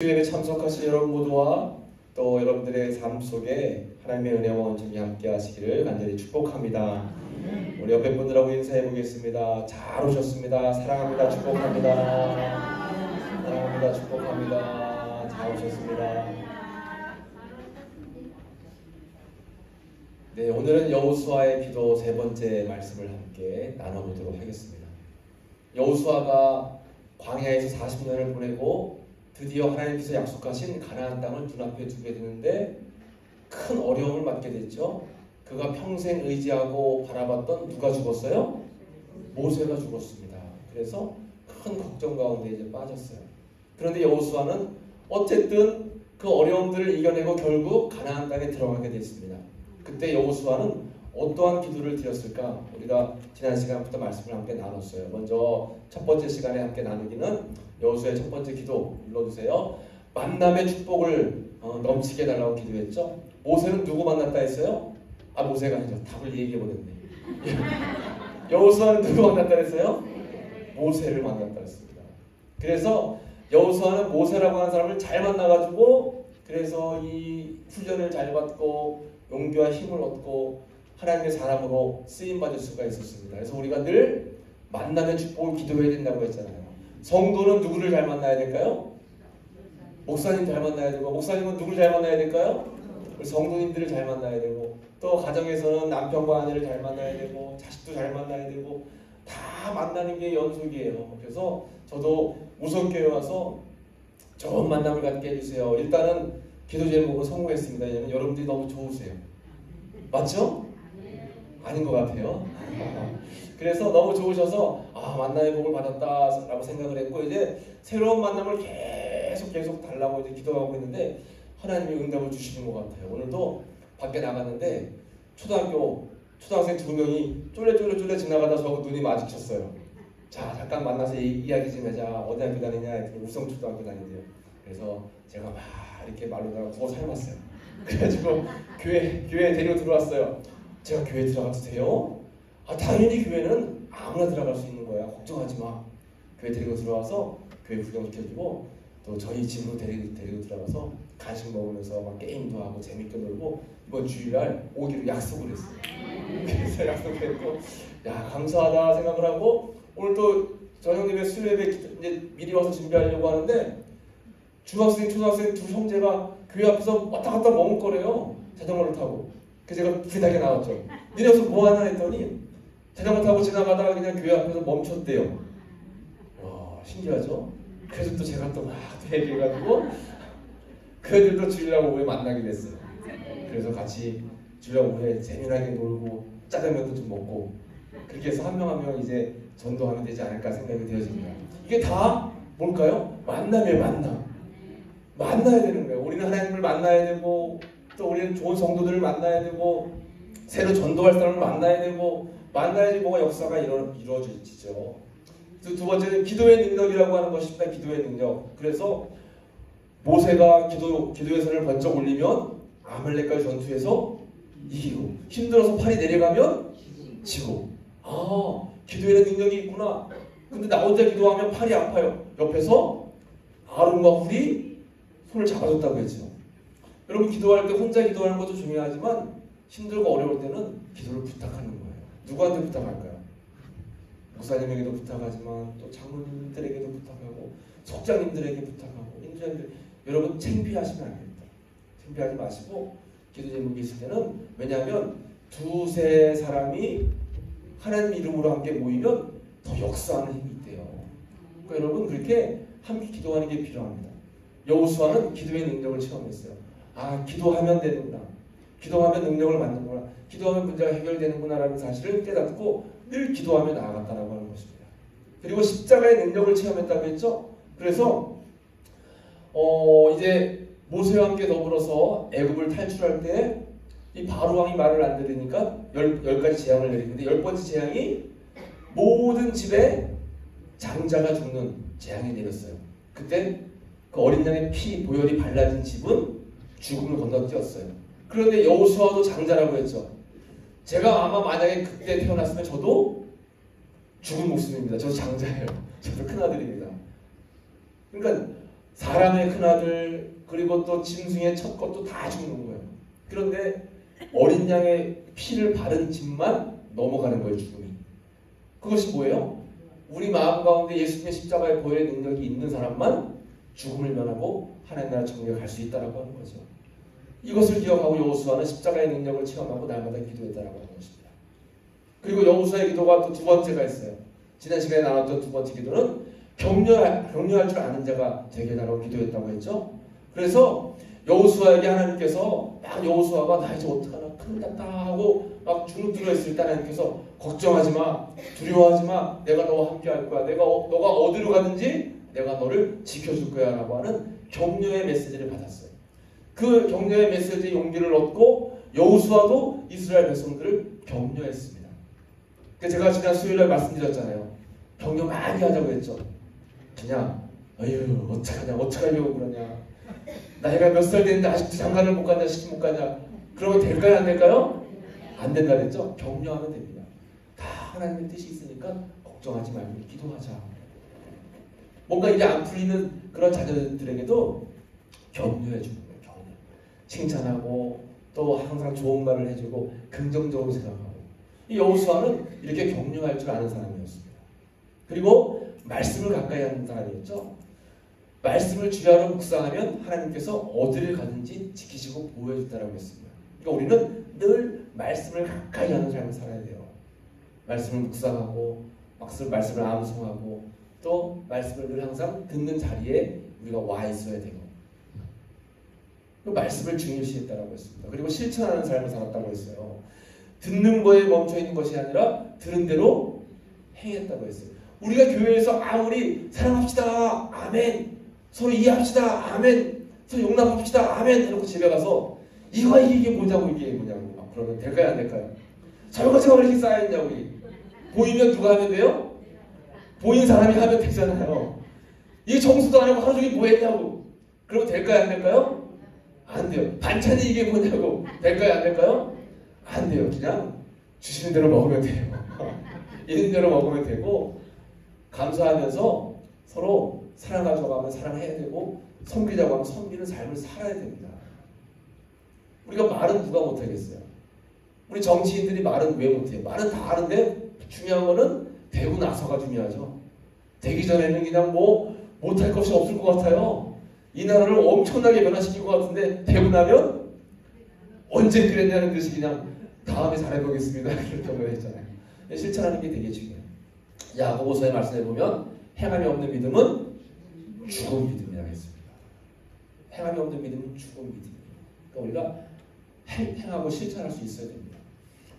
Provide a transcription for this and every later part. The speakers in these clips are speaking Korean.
예배 참석하신 여러분 모두와 또 여러분들의 삶 속에 하나님의 은혜와 온전히 함께 하시기를 간절히 축복합니다. 우리 옆에 분들하고 인사해 보겠습니다. 잘 오셨습니다. 사랑합니다. 축복합니다. 사랑합니다. 축복합니다. 잘 오셨습니다. 네, 오늘은 여호수아의 기도 세 번째 말씀을 함께 나눠보도록 하겠습니다. 여호수아가 광야에서 40년을 보내고 드디어 하나님께서 약속하신 가나안 땅을 눈앞에 두게 되는데 큰 어려움을 맞게 됐죠. 그가 평생 의지하고 바라봤던 누가 죽었어요? 모세가 죽었습니다. 그래서 큰 걱정 가운데 이제 빠졌어요. 그런데 여호수아는 어쨌든 그 어려움들을 이겨내고 결국 가나안 땅에 들어가게 됐습니다. 그때 여호수아는 어떠한 기도를 드렸을까? 우리가 지난 시간부터 말씀을 함께 나눴어요. 먼저 첫 번째 시간에 함께 나누기는 여호수아의 첫 번째 기도 불러주세요. 만남의 축복을 넘치게 해달라고 기도했죠. 모세는 누구 만났다 했어요? 모세가 아니죠. 답을 얘기해보냈네. 여호수아는 누구 만났다 했어요? 모세를 만났다 했습니다. 그래서 여호수아는 모세라고 하는 사람을 잘 만나가지고 그래서 이 훈련을 잘 받고 용기와 힘을 얻고 하나님의 사람으로 쓰임받을 수가 있었습니다. 그래서 우리가 늘 만남의 축복을 기도해야 된다고 했잖아요. 성도는 누구를 잘 만나야 될까요? 목사님 잘 만나야 되고, 목사님은 누구를 잘 만나야 될까요? 성도님들을 잘 만나야 되고, 또 가정에서는 남편과 아내를 잘 만나야 되고, 자식도 잘 만나야 되고, 다 만나는 게 연속이에요. 그래서 저도 우선교회 와서 좋은 만남을 갖게 해주세요. 일단은 기도 제목은 성공했습니다. 왜냐면 여러분들이 너무 좋으세요. 맞죠? 아닌 것 같아요. 그래서 너무 좋으셔서 만남의 복을 받았다라고 생각을 했고 이제 새로운 만남을 계속 달라고 이제 기도하고 있는데 하나님이 응답을 주시는 것 같아요. 오늘도 밖에 나갔는데 초등학생 2명이 쫄래 지나가다 저하고 눈이 마주쳤어요. 자, 잠깐 만나서 이야기 좀 하자. 어디 학교 다니냐 했더니 우성초등학교 다니대요. 그래서 제가 막 이렇게 말로다가 구워 삶았어요. 그래가지고 교회에 데리고 들어왔어요. 제가 교회 들어가도 돼요? 당연히 교회는 아무나 들어갈 수 있는 거야. 걱정하지 마. 교회 데리고 들어와서 교회 구경시켜주고 또 저희 집으로 데리고 들어가서 간식 먹으면서 막 게임도 하고 재밌게 놀고 이번 주일날 오기로 약속을 했어요. 그래서 약속을 했고 감사하다 생각을 하고 오늘 또 저녁 예배 수요예배 이제 미리 와서 준비하려고 하는데 중학생, 초등학생 두 형제가 교회 앞에서 왔다 갔다 머뭇거려요. 자전거를 타고. 그래서 제가 불타게 나왔죠. 니네 여기서 뭐하나 했더니 자전거 타고 지나가다가 그냥 교회 앞에서 멈췄대요. 신기하죠? 그래서 또 제가 또 막 얘기해가지고 그 애들도 주일날 오후에 만나게 됐어요. 그래서 같이 주일날 오후에 재미나게 놀고 짜장면도 좀 먹고 그렇게 해서 한 명 한 명 이제 전도하면 되지 않을까 생각이 되어집니다. 이게 다 뭘까요? 만남이에요. 만나야 되는 거예요. 우리는 하나님을 만나야 되고 또 우리는 좋은 성도들을 만나야 되고 새로 전도할 사람을 만나야 되고 만나야지 뭐가 역사가 이루어지죠. 두 번째는 기도의 능력이라고 하는 것입니다. 기도의 능력. 그래서 모세가 기도의 손을 번쩍 올리면 아말렉과의 전투에서 이기고 힘들어서 팔이 내려가면 지고 기도의 능력이 있구나. 근데 나 혼자 기도하면 팔이 아파요. 옆에서 아론과 훌이 손을 잡아줬다고 했죠. 여러분 기도할 때 혼자 기도하는 것도 중요하지만 힘들고 어려울 때는 기도를 부탁하는 거예요. 누구한테 부탁할까요? 목사님에게도 부탁하지만 또 장로님들에게도 부탁하고 속장님들에게 부탁하고 인도자님들 여러분 창피하시면 안 됩니다. 창피하지 마시고 기도 제목이 있을 때는 왜냐하면 두세 사람이 하나님 이름으로 함께 모이면 더 역사하는 힘이 있대요. 그러니까 여러분 그렇게 함께 기도하는 게 필요합니다. 여호수아는 기도의 능력을 체험했어요. 기도하면 되는구나. 기도하면 능력을 만드는구나. 기도하면 문제가 해결되는구나 라는 사실을 깨닫고 늘 기도하며 나아갔다라고 하는 것입니다. 그리고 십자가의 능력을 체험했다고 했죠. 그래서 이제 모세와 함께 더불어서 애굽을 탈출할 때 이 바로왕이 말을 안 들으니까 10가지 재앙을 내리는데 10번째 재앙이 모든 집에 장자가 죽는 재앙이 내렸어요. 그때 그 어린 양의 피 보혈이 발라진 집은 죽음을 건너뛰었어요. 그런데 여호수아도 장자라고 했죠. 제가 아마 만약에 그때 태어났으면 저도 죽은 목숨입니다. 저도 장자예요. 저도 큰아들입니다. 그러니까 사람의 큰아들 그리고 또 짐승의 첫 것도 다 죽는 거예요. 그런데 어린 양의 피를 바른 집만 넘어가는 거예요. 죽음이. 그것이 뭐예요? 우리 마음 가운데 예수님의 십자가의 보혈의 능력이 있는 사람만 죽음을 면하고 하나님 나라 천국에 갈 수 있다라고 하는 거죠. 이것을 기억하고 여호수아는 십자가의 능력을 체험하고 날마다 기도했다라고 하는 것입니다. 그리고 여호수아의 기도가 또 두 번째가 있어요. 지난 시간에 나눴던 두 번째 기도는 격려할 줄 아는 자가 되게 해달라고 기도했다고 했죠. 그래서 여호수아에게 하나님께서 막 여호수아가 나 이제 어떡하나 큰일 났다 하고 막 주눅들어 있을 때 하나님께서 걱정하지 마, 두려워하지 마, 내가 너와 함께 할 거야. 너가 어디로 가든지 내가 너를 지켜줄 거야 라고 하는 격려의 메시지를 받았어요. 그 격려의 메시지의 용기를 얻고 여호수아도 이스라엘 백성들을 격려했습니다. 제가 지난 수요일에 말씀드렸잖아요. 격려 많이 하자고 했죠. 그냥 어휴 어떡하냐고 그러냐. 나이가 몇 살 됐는데 아직도 장가를 못 가냐 시집 못 가냐. 그러면 될까요 안 될까요? 안 된다 그랬죠. 격려하면 됩니다. 다 하나님의 뜻이 있으니까 걱정하지 말고 기도하자. 뭔가 이제 안 풀리는 그런 자녀들에게도 격려해 주는 거예요. 격려. 칭찬하고 또 항상 좋은 말을 해주고 긍정적으로 생각하고. 이 여호수아는 이렇게 격려할 줄 아는 사람이었습니다. 그리고 말씀을 가까이 하는 사람이었죠. 말씀을 주야로 묵상하면 하나님께서 어디를 가든지 지키시고 보호해 준다라고 했습니다. 그러니까 우리는 늘 말씀을 가까이 하는 삶을 살아야 돼요. 말씀을 묵상하고 말씀을 암송하고 또 말씀을 늘 항상 듣는 자리에 우리가 와 있어야 되고 그 말씀을 중요시했다라고 했습니다. 그리고 실천하는 삶을 살았다고 했어요. 듣는 거에 멈춰 있는 것이 아니라 들은 대로 행했다고 했어요. 우리가 교회에서 우리 사랑합시다 아멘, 서로 이해합시다 아멘, 서로 용납합시다 아멘 해놓고 집에 가서 이게 뭐냐고 그러면 될까요 안 될까요? 설거지가 왜 이렇게 쌓여있냐고. 보이면 누가 하면 돼요? 보인 사람이 하면 되잖아요. 이게 정수도 안 하고 하루 종일 뭐 했냐고. 그러면 될까요 안 될까요? 안 돼요. 반찬이 이게 뭐냐고. 될까요 안 될까요? 안 돼요. 그냥 주시는 대로 먹으면 돼요. 있는 대로 먹으면 되고 감사하면서 서로 사랑하자고 하면 사랑해야 되고 섬기자고 하면 섬기는 삶을 살아야 됩니다. 우리가 말은 누가 못하겠어요? 우리 정치인들이 말은 왜 못해요? 말은 다 하는데 중요한 거는 되고 나서가 중요하죠. 되기 전에는 그냥 못할 것이 없을 것 같아요. 이 나라를 엄청나게 변화시킬 것 같은데 되고 나면 언제 그랬냐는 듯이 그냥 다음에 잘해보겠습니다. 그랬던 거 했잖아요. 실천하는 게 되게 중요해요. 야고보서의 말씀에 보면 행함이 없는 믿음은 죽은 믿음이라고 했습니다. 행함이 없는 믿음은 죽은 믿음이에요. 그러니까 우리가 행하고 실천할 수 있어야 됩니다.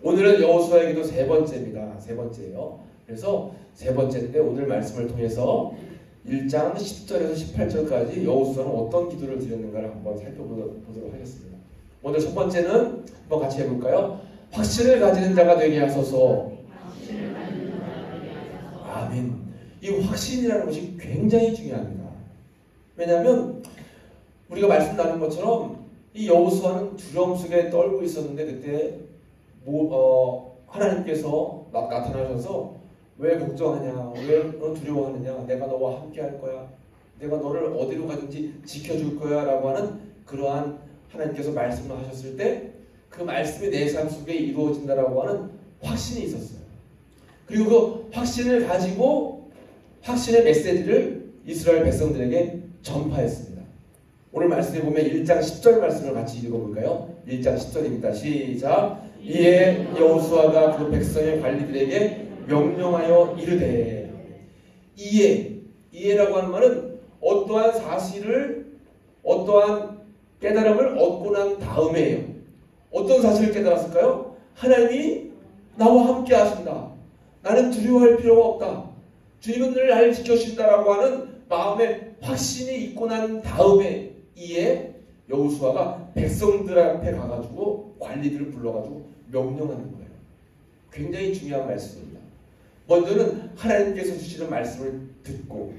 오늘은 여호수아의 기도 세 번째입니다. 세 번째예요. 그래서 세 번째인데 오늘 말씀을 통해서 1장 10절에서 18절까지 여호수아는 어떤 기도를 드렸는가를 한번 살펴보도록 하겠습니다. 먼저 첫 번째는 한번 같이 해볼까요? 확신을 가지는 자가 되게 하소서. 아멘. 이 확신이라는 것이 굉장히 중요합니다. 왜냐하면 우리가 말씀 나눈 것처럼 이 여호수아는 두려움 속에 떨고 있었는데 그때 하나님께서 나타나셔서 왜 걱정하냐, 왜 두려워하느냐, 내가 너와 함께 할 거야, 내가 너를 어디로 가든지 지켜줄 거야 라고 하는 그러한 하나님께서 말씀을 하셨을 때 그 말씀이 내 삶 속에 이루어진다라고 하는 확신이 있었어요. 그리고 그 확신을 가지고 확신의 메시지를 이스라엘 백성들에게 전파했습니다. 오늘 말씀에 보면 1장 10절 말씀을 같이 읽어볼까요? 1장 10절입니다. 시작. 이에 여호수아가 그 백성의 관리들에게 명령하여 이르되. 이해라고 하는 말은 어떠한 사실을, 어떠한 깨달음을 얻고 난 다음에요. 어떤 사실을 깨달았을까요? 하나님이 나와 함께 하신다. 나는 두려워할 필요가 없다. 주님은 늘 나를 지켜주신다라고 하는 마음의 확신이 있고 난 다음에 이에 여호수아가 백성들 앞에 가가지고 관리들을 불러가지고 명령하는 거예요. 굉장히 중요한 말씀입니다. 먼저는 하나님께서 주시는 말씀을 듣고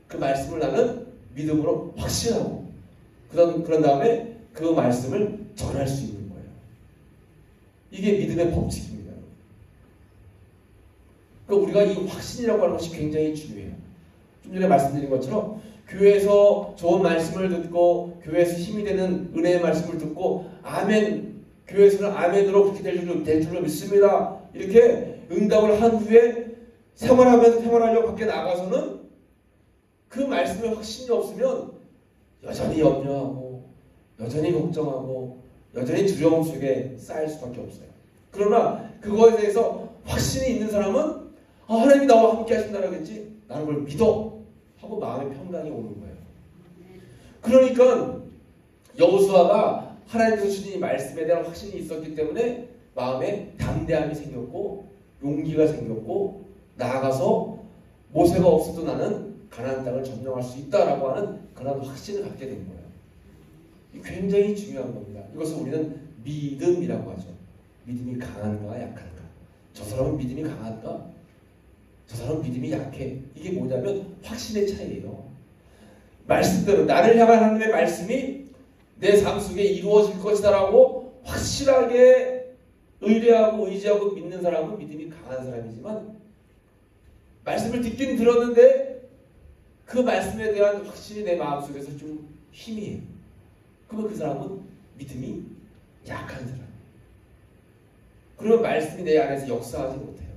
그 말씀을 나는 믿음으로 확신하고 그런 다음에 그 말씀을 전할 수 있는 거예요. 이게 믿음의 법칙입니다. 그러니까 우리가 이 확신이라고 하는 것이 굉장히 중요해요. 좀 전에 말씀드린 것처럼 교회에서 좋은 말씀을 듣고 교회에서 힘이 되는 은혜의 말씀을 듣고 아멘, 교회에서는 아멘으로 그렇게 될 줄로 믿습니다. 이렇게 응답을 한 후에 생활하려고 밖에 나가서는 그 말씀에 확신이 없으면 여전히 염려하고 여전히 걱정하고 여전히 두려움 속에 쌓일 수밖에 없어요. 그러나 그거에 대해서 확신이 있는 사람은 하나님이 나와 함께 하신다고 했지, 나는 그걸 믿어 하고 마음의 평강이 오는 거예요. 그러니까 여호수아가 하나님께서 주신 이 말씀에 대한 확신이 있었기 때문에 마음에 담대함이 생겼고 용기가 생겼고 나아가서 모세가 없어도 나는 가나안 땅을 점령할 수 있다라고 하는 그런 확신을 갖게 된 거예요. 굉장히 중요한 겁니다. 이것을 우리는 믿음이라고 하죠. 믿음이 강한가 약한가. 저 사람은 믿음이 강한가? 저 사람은 믿음이 약해. 이게 뭐냐면 확신의 차이예요. 말씀대로 나를 향한 하나님의 말씀이 내 삶 속에 이루어질 것이다라고 확실하게 의뢰하고 의지하고 믿는 사람은 믿음이 강한 사람이지만, 말씀을 듣긴 들었는데 그 말씀에 대한 확신이 내 마음속에서 좀 희미해요. 그러면 그 사람은 믿음이 약한 사람. 그러면 말씀이 내 안에서 역사하지 못해요.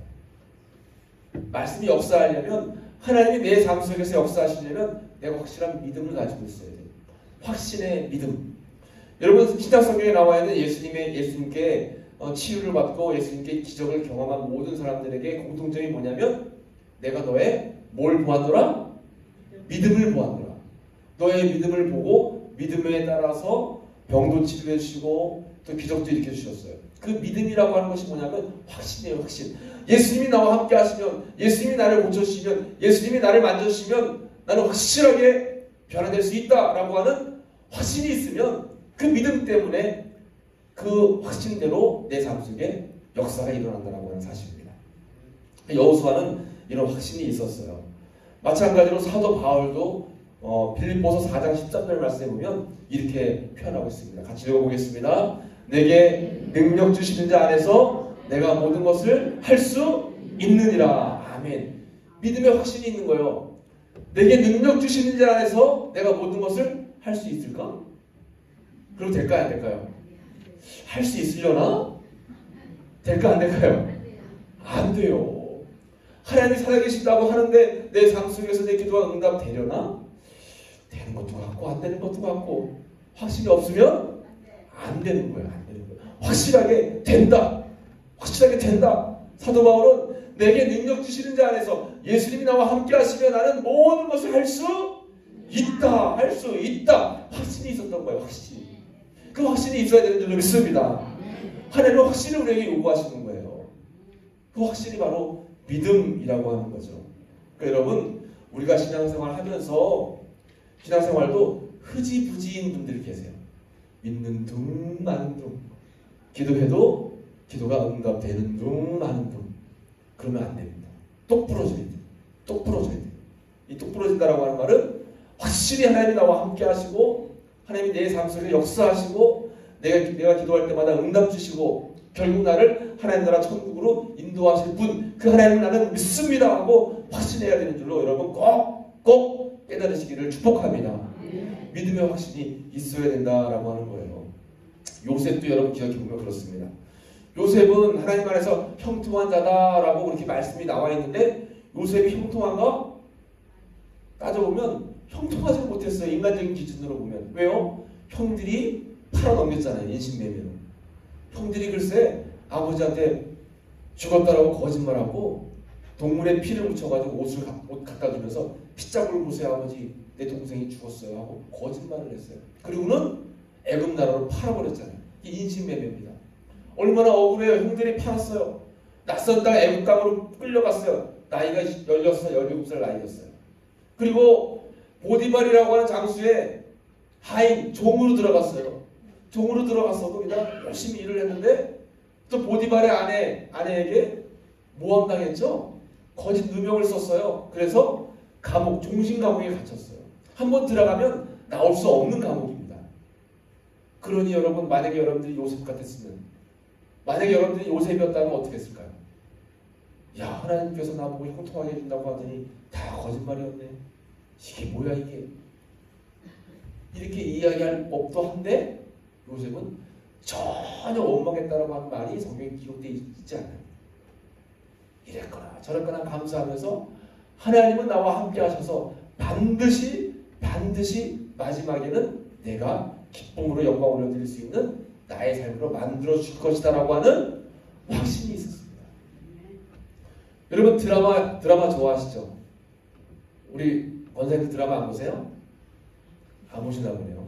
말씀이 역사하려면, 하나님이 내 삶 속에서 역사하시려면 내가 확실한 믿음을 가지고 있어야 돼요. 확신의 믿음. 여러분, 신약 성경에 나와 있는 예수님께 치유를 받고 예수님께 기적을 경험한 모든 사람들에게 공통점이 뭐냐면, 내가 너의 뭘 보았노라? 믿음을 보았노라. 너의 믿음을 보고 믿음에 따라서 병도 치료해 주시고 또 기적도 일으켜 주셨어요. 그 믿음이라고 하는 것이 뭐냐면 확신이에요. 확신. 예수님이 나와 함께 하시면, 예수님이 나를 고쳐주시면, 예수님이 나를 만져주시면 나는 확실하게 변화될 수 있다라고 하는 확신이 있으면, 그 믿음 때문에 그 확신대로 내 삶 속에 역사가 일어난다고 하는 사실입니다. 여호수아는 이런 확신이 있었어요. 마찬가지로 사도 바울도 빌립보서 4장 13절 말씀에 보면 이렇게 표현하고 있습니다. 같이 읽어보겠습니다. 내게 능력 주시는 자 안에서 내가 모든 것을 할 수 있느니라. 아멘. 믿음의 확신이 있는 거예요. 내게 능력 주시는 자 안에서 내가 모든 것을 할 수 있을까? 그럼 될까요? 안 될까요? 할 수 있으려나? 될까? 안 될까요? 안 돼요. 하나님이 살아계신다고 하는데 내 삶 속에서 내 기도가 응답되려나? 되는 것도 같고 안 되는 것도 같고, 확신이 없으면 안 되는 거예요. 안 되는 거예요. 확실하게 된다. 확실하게 된다. 사도 바울은 내게 능력 주시는 자 안에서 예수님이 나와 함께 하시면 나는 모든 것을 할 수 있다. 할 수 있다. 확신이 있었던 거예요. 확신. 그 확신이 있어야 되는 줄로 믿습니다. 하나님은 확신을 우리에게 요구하시는 거예요. 그 확신이 바로 믿음이라고 하는 거죠. 그러니까 여러분, 우리가 신앙생활 하면서 신앙생활도 흐지부지인 분들이 계세요. 믿는 둥 마는 둥, 기도해도 기도가 응답되는 둥 마는 둥. 그러면 안 됩니다. 똑 부러져야 돼요. 똑 부러져야 돼요. 이 똑 부러진다라고 하는 말은 확실히 하나님이 나와 함께 하시고 하나님이 내 삶 속에 역사하시고 내가 기도할 때마다 응답 주시고 결국 나를 하나님 나라 천국으로 인도하실 분, 그 하나님을 나는 믿습니다 하고 확신해야 되는 줄로 여러분 꼭 깨달으시기를 축복합니다. 믿음의 확신이 있어야 된다라고 하는 거예요. 요셉도 여러분 기억해보면 그렇습니다. 요셉은 하나님 안에서 형통한 자다라고 그렇게 말씀이 나와 있는데, 요셉이 형통한가? 따져보면 형통하지 못했어요. 인간적인 기준으로 보면. 왜요? 형들이 팔아넘겼잖아요. 인신매매로. 형들이 글쎄 아버지한테 죽었다라고 거짓말하고 동물의 피를 묻혀가지고 옷 갖다 주면서 피자국을 보세요 아버지, 내 동생이 죽었어요 하고 거짓말을 했어요. 그리고는 애굽 나라로 팔아버렸잖아요. 이 인신매매입니다. 얼마나 억울해요. 형들이 팔았어요. 낯선 땅 애굽 땅으로 끌려갔어요. 나이가 16살, 17살 나이였어요. 그리고 보디발이라고 하는 장수에 하인, 종으로 들어갔어요. 종으로 들어가서 거기다 열심히 일을 했는데 또 보디발의 아내에게 모함당했죠. 거짓 누명을 썼어요. 그래서 감옥, 종신 감옥에 갇혔어요. 한번 들어가면 나올 수 없는 감옥입니다. 그러니 여러분, 만약에 여러분들이 요셉 같았으면, 만약에 여러분들이 요셉이었다면 어떻게 했을까요? 야, 하나님께서 나보고 형통하게 해준다고 하더니 다 거짓말이었네. 이게 뭐야 이게? 이렇게 이야기할 법도 한데 요셉은 전혀 원망했다라고 하는 말이 성경에 기록되어 있지 않아요. 이랬거나 저랬거나 감사하면서 하나님은 나와 함께 하셔서 반드시 마지막에는 내가 기쁨으로 영광을 올려드릴 수 있는 나의 삶으로 만들어 줄 것이다 라고 하는 확신이 있었습니다. 여러분 드라마 좋아하시죠? 우리 원사님들 드라마 안 보세요? 안 보시나 보네요.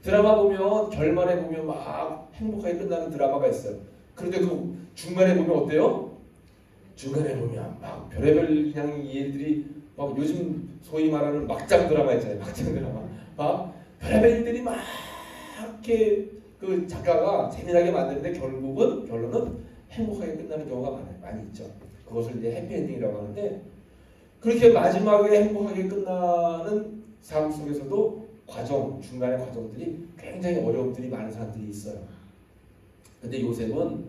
드라마 보면 결말에 보면 막 행복하게 끝나는 드라마가 있어요. 그런데 그 중간에 보면 어때요? 중간에 보면 막 별의별 그냥 얘들이 막 요즘 소위 말하는 막장 드라마 있잖아요. 막장 드라마. 막 별의별 일들이 막 이렇게 그 작가가 재미나게 만드는데 결론은 행복하게 끝나는 경우가 많이 있죠. 그것을 이제 해피엔딩이라고 하는데 그렇게 마지막에 행복하게 끝나는 삶 속에서도 중간의 과정들이 굉장히 어려움들이 많은 사람들이 있어요. 근데 요셉은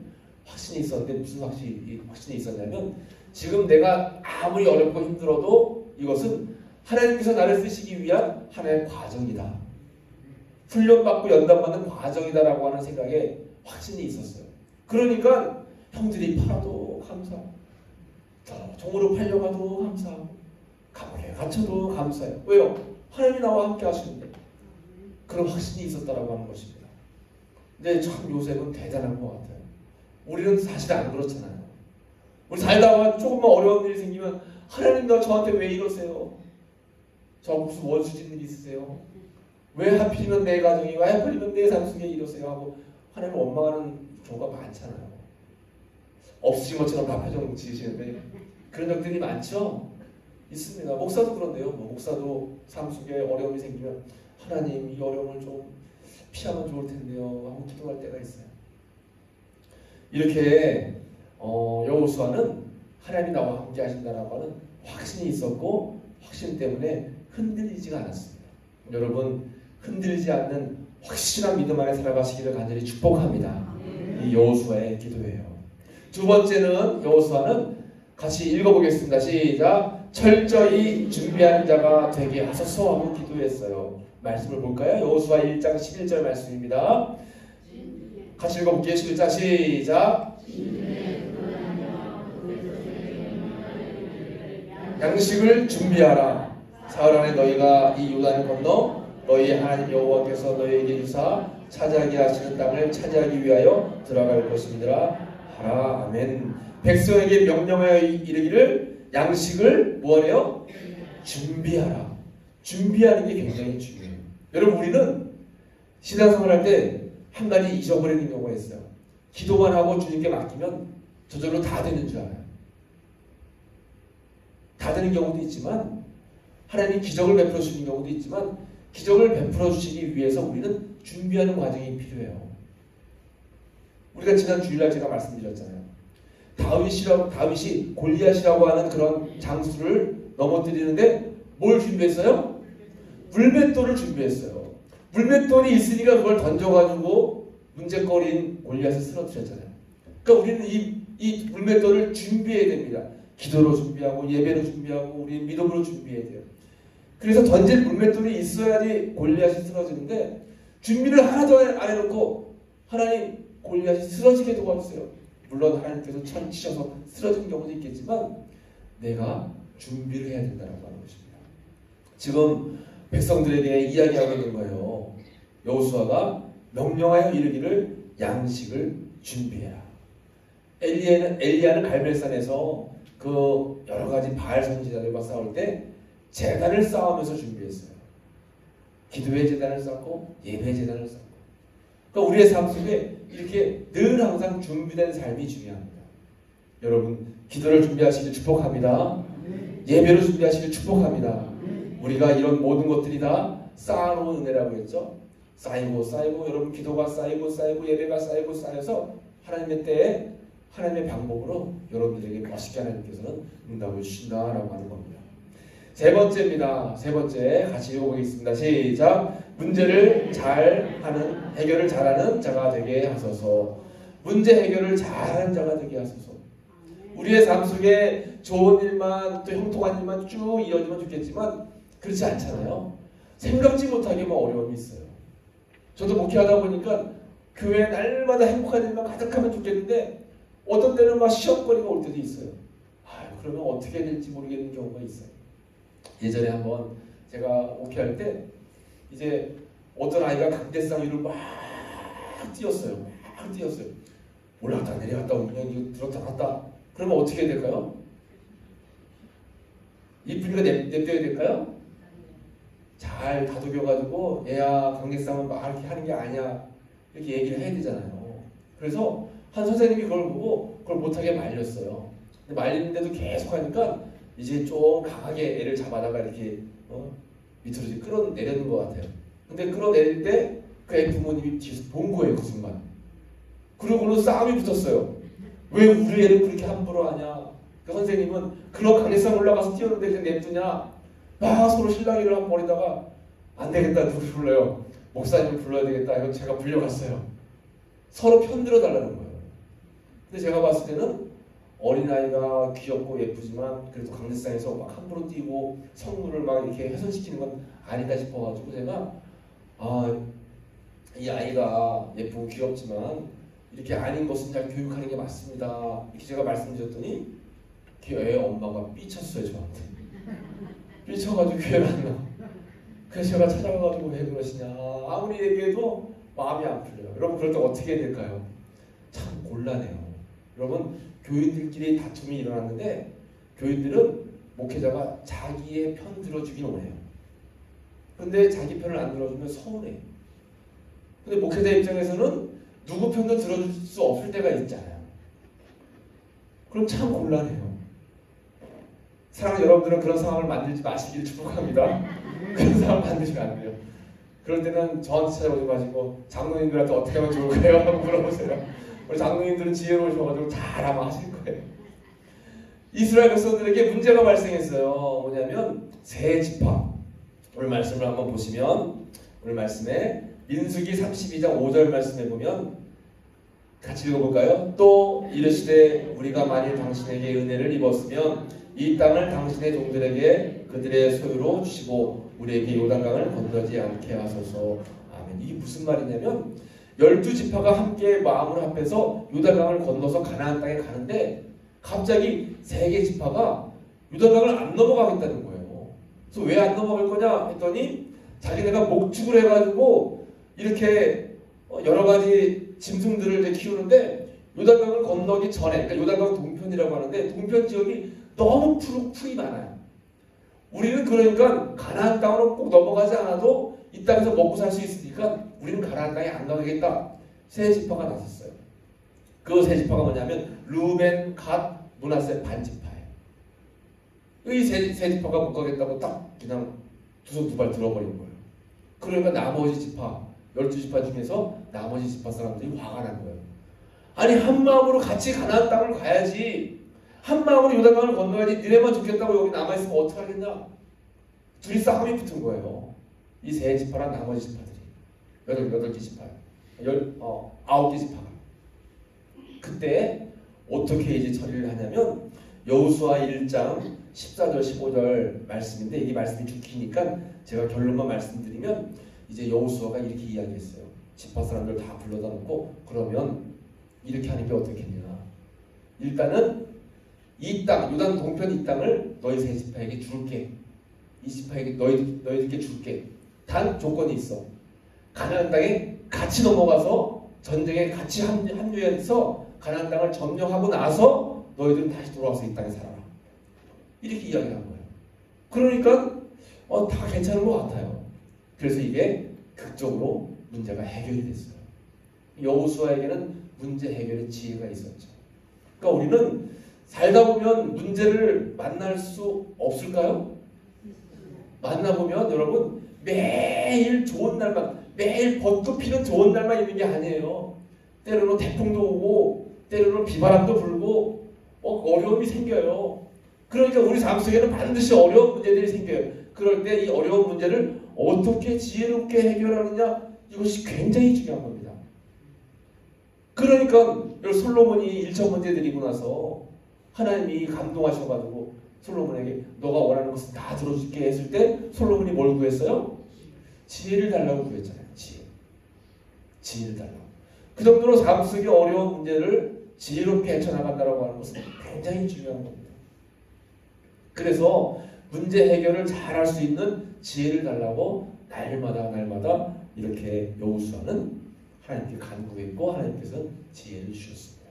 확신이 있었는데 무슨 확신이 있었냐면 지금 내가 아무리 어렵고 힘들어도 이것은 하나님께서 나를 쓰시기 위한 하나의 과정이다. 훈련받고 연단받는 과정이다라고 하는 생각에 확신이 있었어요. 그러니까 형들이 팔아도 감사하고 종으로 팔려가도 감사하고 감옥에 갇혀도 감사해요. 왜요? 하나님이 나와 함께 하시는데 그런 확신이 있었다라고 하는 것입니다. 근데 참 요셉은 대단한 것 같아요. 우리는 사실 안 그렇잖아요. 우리 살다가 조금만 어려운 일이 생기면 하나님 너 저한테 왜 이러세요? 저 무슨 원수진 일 있으세요? 왜 하필이면 내 가정이 왜 하필이면 내 삶 속에 이러세요? 하고 하나님을 원망하는 경우가 많잖아요. 없으신 것처럼 다 표정 지으시는데 그런 적들이 많죠? 있습니다. 목사도 그런데요. 목사도 삶 속에 어려움이 생기면 하나님 이 어려움을 좀 피하면 좋을 텐데요 하고 기도할 때가 있어요. 이렇게 여호수아는 하나님이 나와 함께 하신다라고 하는 확신이 있었고 확신 때문에 흔들리지가 않았습니다. 여러분 흔들리지 않는 확실한 믿음 안에 살아가시기를 간절히 축복합니다. 이 여호수아의 기도예요. 두 번째는 여호수아는 같이 읽어보겠습니다. 시작. 철저히 준비한 자가 되게 하소서 하고 기도했어요. 말씀을 볼까요? 여호수아 1장 11절 말씀입니다. 같이 읽어볼게요. 11장 시작. 양식을 준비하라. 사흘 안에 너희가 이 요단을 건너 너희 하나님 여호와께서 너희에게 주사 차지하게 하시는 땅을 차지하기 위하여 들어갈 것입니다. 하라. 아멘. 백성에게 명령하여 이르기를 양식을 뭐하래요? 준비하라. 준비하는 게 굉장히 중요해요. 여러분 우리는 신앙생활 할 때 한 가지 잊어버리는 경우가 있어요. 기도만 하고 주님께 맡기면 저절로 다 되는 줄 알아요. 다 되는 경우도 있지만 하나님 기적을 베풀어 주시는 경우도 있지만 기적을 베풀어 주시기 위해서 우리는 준비하는 과정이 필요해요. 우리가 지난 주일날 제가 말씀드렸잖아요. 다윗이 골리앗이라고 하는 그런 장수를 넘어뜨리는데 뭘 준비했어요? 물맷돌을 준비했어요. 물맷돌이 있으니까 그걸 던져가지고 문제거리인 골리앗을 쓰러뜨렸잖아요. 그러니까 우리는 이 물맷돌을 준비해야 됩니다. 기도로 준비하고 예배로 준비하고 우리 믿음으로 준비해야 돼요. 그래서 던질 물맷돌이 있어야지 골리앗이 쓰러지는데 준비를 하나도 안 해놓고 하나님 골리앗이 쓰러지게 도와주세요. 물론 하나님께서 천 치셔서 쓰러진 경우도 있겠지만 내가 준비를 해야 된다는 것입니다. 지금 백성들에게 이야기하고 있는 거예요. 여호수아가 명령하여 이르기를 양식을 준비해라. 엘리야는 갈멜산에서 그 여러 가지 바알 선지자들과 싸울 때 제단을 쌓으면서 준비했어요. 기도의 제단을 쌓고 예배의 제단을 쌓고. 그러니까 우리의 삶 속에 이렇게 늘 항상 준비된 삶이 중요합니다. 여러분 기도를 준비하시길 축복합니다. 예배를 준비하시길 축복합니다. 우리가 이런 모든 것들이 다 쌓아놓은 은혜라고 했죠. 쌓이고 여러분 기도가 쌓이고 예배가 쌓여서 하나님의 때에 하나님의 방법으로 여러분들에게 멋있게 하나님께서는 응답을 주신다라고 하는 겁니다. 세 번째입니다. 세 번째 같이 읽어보겠습니다. 시작. 문제를 잘하는 해결을 잘하는 자가 되게 하소서. 문제 해결을 잘하는 자가 되게 하소서. 우리의 삶 속에 좋은 일만 또 형통한 일만 쭉 이어지면 좋겠지만 그렇지 않잖아요. 생각지 못하게 뭐 어려움이 있어요. 저도 목회하다 보니까 교회 날마다 행복한 일만 가득하면 좋겠는데 어떤 때는 막 시험거리가 올 때도 있어요. 그러면 어떻게 해야 될지 모르겠는 경우가 있어요. 예전에 한번 제가 목회할 때 이제 어떤 아이가 강대상 위를 막 뛰었어요. 막 뛰었어요. 올라갔다 내려갔다 그냥 이거 들었다 놨다. 그러면 어떻게 해야 될까요? 이 분위기가 냅둬야 될까요? 잘 다독여가지고 얘야 강대상은 막 이렇게 하는 게 아니야 이렇게 얘기를 해야 되잖아요. 그래서 한 선생님이 그걸 보고 그걸 못하게 말렸어요. 근데 말리는데도 계속 하니까 이제 좀 강하게 애를 잡아다가 이렇게 밑으로 이제 끌어내려는 것 같아요. 근데 끌어내릴 때 그 애 부모님이 뒤에서 본 거예요, 그 순간. 그러고는 싸움이 붙었어요. 왜 우리 애를 그렇게 함부로 하냐? 그 선생님은 그런 강대상 올라가서 뛰었는데 그냥 냅두냐? 막 서로 실랑이를 한번 벌이다가 안 되겠다, 누구 불러요? 목사님을 불러야 되겠다. 이거 제가 불려갔어요. 서로 편들어 달라는 거예요. 근데 제가 봤을 때는 어린아이가 귀엽고 예쁘지만 그래도 강대상에서 막 함부로 뛰고 성물을 막 이렇게 훼손시키는 건 아니다 싶어가지고 제가 이 아이가 예쁘고 귀엽지만 이렇게 아닌 것은 잘 교육하는 게 맞습니다. 이렇게 제가 말씀드렸더니 그 애 엄마가 삐쳤어요, 저한테. 삐쳐가지고 교회를 안 나와. 그래서 제가 찾아가가지고 왜 그러시냐. 아무리 얘기해도 마음이 안 풀려요. 여러분 그럴 때 어떻게 해야 될까요? 참 곤란해요. 여러분 교인들끼리 다툼이 일어났는데 교인들은 목회자가 자기의 편 들어주긴 원해요. 근데 자기 편을 안 들어주면 서운해요. 근데 목회자 입장에서는 누구 편도 들어줄 수 없을 때가 있잖아요. 그럼 참 곤란해요. 사랑하는 여러분들은 그런 상황을 만들지 마시길 축복합니다. 그런 상황 만드시면 안 돼요. 그럴 때는 저한테 찾아오지 마시고 장로님들한테 어떻게 하면 좋을까요? 하고 물어보세요. 우리 장로님들은 지혜로우셔가지고 잘 아마 하실 거예요. 이스라엘 백성들에게 문제가 발생했어요. 뭐냐면 세 지파. 오늘 말씀을 한번 보시면 오늘 말씀에 민수기 32장 5절 말씀에 보면 같이 읽어볼까요? 또 이르시되 우리가 만일 당신에게 은혜를 입었으면 이 땅을 당신의 종들에게 그들의 소유로 주시고 우리에게 요단강을 건너지 않게 하소서. 아멘. 이게 무슨 말이냐면 12지파가 함께 마음을 합해서 요단강을 건너서 가나안 땅에 가는데 갑자기 3개 지파가 요단강을 안 넘어가겠다는 거예요. 그래서 왜 안 넘어갈 거냐 했더니 자기네가 목축을 해가지고 이렇게 여러 가지 짐승들을 이제 키우는데 요단강을 건너기 전에, 그러니까 요단강 동편이라고 하는데 동편 지역이 너무 풀이 많아요. 우리는 그러니까 가나안 땅으로 꼭 넘어가지 않아도 이 땅에서 먹고 살 수 있으니까 우리는 가나안 땅에 안 가겠다. 세 지파가 나섰어요. 그 세 지파가 뭐냐면 루벤, 갓, 므낫세 반지파예요. 이 세 지파가 못 가겠다고 딱 그냥 두 손 두 발 들어버린 거예요. 그러니까 나머지 지파 12지파 중에서 나머지 지파 사람들이 화가 난 거예요. 아니 한 마음으로 같이 가나안 땅을 가야지. 한 마음으로 요단강을 건너야지. 니네만 좋겠다고 여기 남아있으면 어떡하겠냐. 둘이 싸움이 붙은 거예요. 이 세 지파랑 나머지 지파들이 8개 지파예요. 9개 지파가. 그때 어떻게 이제 처리를 하냐면 여호수아 1장 14절 15절 말씀인데 이게 말씀이 좀 기니까 제가 결론만 말씀드리면 이제 여호수아가 이렇게 이야기했어요. 지파 사람들 다 불러다 놓고 그러면 이렇게 하는 게 어떻겠냐. 일단은 이 땅, 요단 동편 이 땅을 너희 세 지파에게 줄게. 이 지파에게 너희들께 줄게. 단 조건이 있어. 가나안 땅에 같이 넘어가서 전쟁에 같이 합류해서 가나안 땅을 점령하고 나서 너희들은 다시 돌아와서 이 땅에 살아라. 이렇게 이야기를 한 거예요. 그러니까 다 괜찮은 것 같아요. 그래서 이게 극적으로 문제가 해결이 됐어요. 여호수아에게는 문제 해결의 지혜가 있었죠. 그러니까 우리는 살다 보면 문제를 만날 수 없을까요? 만나보면 여러분 매일 좋은 날만, 매일 벚꽃 피는 좋은 날만 있는 게 아니에요. 때로는 태풍도 오고 때로는 비바람도 불고 어려움이 생겨요. 그러니까 우리 삶 속에는 반드시 어려운 문제들이 생겨요. 그럴 때 이 어려운 문제를 어떻게 지혜롭게 해결하느냐, 이것이 굉장히 중요한 겁니다. 그러니까 솔로몬이 1천 문제 드리고 나서 하나님이 감동하셔가지고 솔로몬에게 너가 원하는 것을 다 들어줄게 했을 때 솔로몬이 뭘 구했어요? 지혜를 달라고 구했잖아요. 지혜를 달라고. 그 정도로 삶 속의 어려운 문제를 지혜롭게 헤쳐나간다고 하는 것은 굉장히 중요한 겁니다. 그래서 문제 해결을 잘할 수 있는 지혜를 달라고 날마다 이렇게 여호수아는 하나님께 간구했고 하나님께서 지혜를 주셨습니다.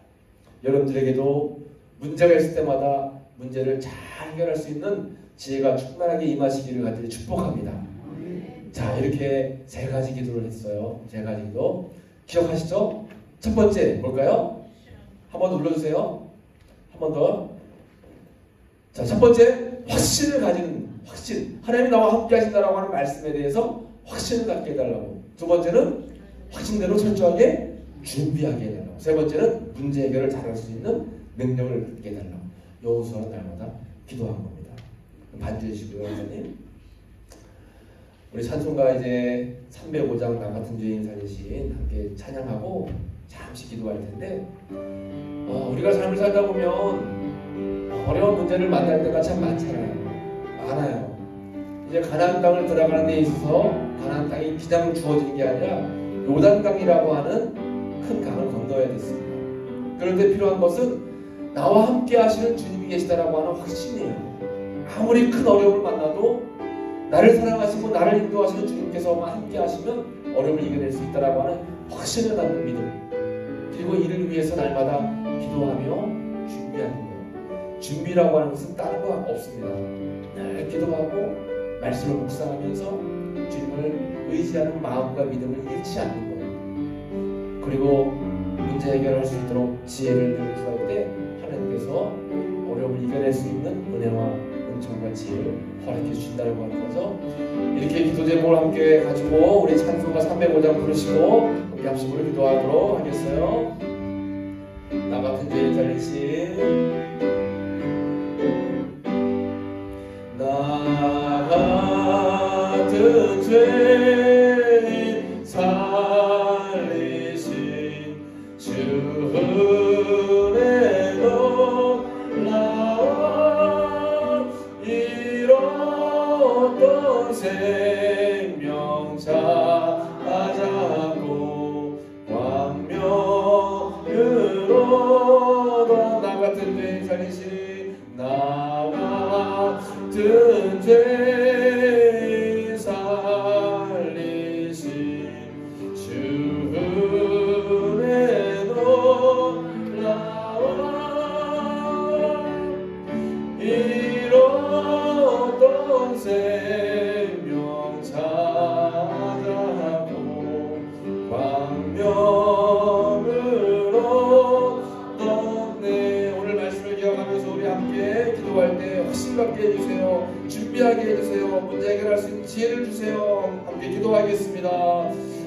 여러분들에게도 문제가 있을 때마다 문제를 잘 해결할 수 있는 지혜가 충만하게 임하시기를 간절히 축복합니다. 자, 이렇게 세 가지 기도를 했어요. 세 가지 기도 기억하시죠? 첫 번째 뭘까요? 한번 눌러주세요. 한 번 더. 자, 첫 번째 확신을 가지는 확신. 하나님이 나와 함께 하신다라고 하는 말씀에 대해서 확신을 갖게 해달라고. 두 번째는 확신대로 철저하게 준비하게 해달라고. 세 번째는 문제 해결을 잘할 수 있는 능력을 갖게 해달라고. 여호수아는 날마다 기도한 겁니다. 반주해 주시고요, 선생님. 우리 찬송가 이제 305장 나 같은 죄인 살리신 함께 찬양하고 잠시 기도할 텐데, 우리가 삶을 살다 보면 어려운 문제를 만날 때가 참 많아요. 이제 가나안 땅을 들어가는 데 있어서 가나안 땅이 그냥 주어지는 게 아니라 요단강이라고 하는 큰 강을 건너야 됐습니다. 그럴 때 필요한 것은 나와 함께 하시는 주님이 계시다라고 하는 확신이에요. 아무리 큰 어려움을 만나도 나를 사랑하시고 나를 인도하시는 주님께서만 함께 하시면 어려움을 이겨낼 수 있다라고 하는 확신을 갖는 믿음. 그리고 이를 위해서 날마다 기도하며 준비하는 거예요. 준비라고 하는 것은 다른 거 없습니다. 늘 기도하고 말씀을 묵상하면서 주님을 의지하는 마음과 믿음을 잃지 않는 거예요. 그리고 문제 해결할 수 있도록 지혜를 늘 구할 때 하나님께서 어려움을 이겨낼 수 있는 은혜와 은총과 지혜를 허락해 주신다고 하는 거죠. 이렇게 기도 제목을 함께 가지고 우리 찬송가 305장 부르시고 우리 합심으로 기도하도록 하겠어요. 나 같은 죄인 살리신 나 같은 죄인 살리신 주 은혜 놀라워 잃었던 생명 찾아고 광명으로 나 같은 죄인 살리신 나 같은 죄인 살리신 주 은혜 놀라워 잃었던 생명 찾아고 광명으로 떴네. 오늘 말씀을 기억하면서 우리 함께 기도할 때 확신 갖게 해주세요. 준비하게 해주세요. 문제 해결할 수 있는 지혜를 주세요. 함께 기도하겠습니다.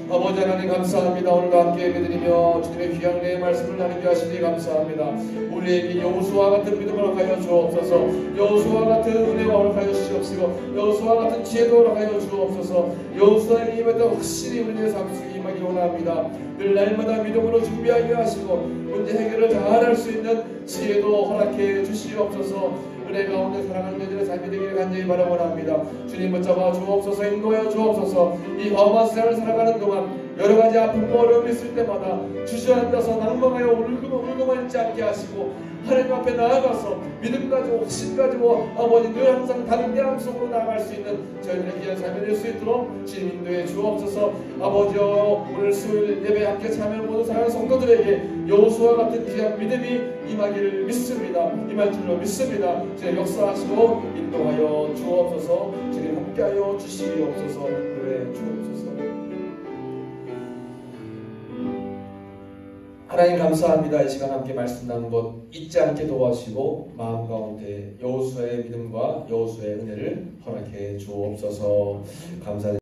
아버지 하나님 감사합니다. 오늘도 함께 예배드리며 주님의 귀한 은혜의 말씀을 나누게 하시니 감사합니다. 우리에게 여호수아 같은 믿음을 허락하여 주옵소서. 여호수아 같은 은혜와 허락하여 주시옵시고 여호수아 같은 지혜도 허락하여 주옵소서. 여호수아에게 임했던 확신이 우리의 삶 속에 임하기 원합니다. 늘 날마다 믿음으로 준비하게 하시고 문제 해결을 잘할 수 있는 지혜도 허락해 주시옵소서. 은혜 가운데 사랑하는 여전의 삶이 되기를 간절히 바라원합니다. 주님 붙잡아 주옵소서. 인도하여 주옵소서. 이 험한 세상을 살아가는 동안 여러 가지 아픔과 어려움이 있을 때마다 주저앉아서 낭망하여 울고만 있지 않게 하시고 하나님 앞에 나아가서 믿음 가지고 확신 가지고 아버지 늘 항상 다른 대항 속으로 나아갈 수 있는 저희들의 귀한 삶이 될 수 있도록 주님 인도해 주옵소서. 아버지여 오늘 수요일 예배 함께 참여하는 모든 사랑하는 성도들에게 여호수아 같은 귀한 믿음이 임하기를 믿습니다. 임할 줄로 믿습니다. 주님 역사하시고 인도하여 주옵소서. 주님 함께하여 주시옵소서. 그래 주옵소서. 하나님 감사합니다. 이 시간 함께 말씀 나눈 것 잊지 않게 도와주시고 마음 가운데 여호수아의 믿음과 여호수아의 은혜를 허락해 주옵소서. 감사드립니다.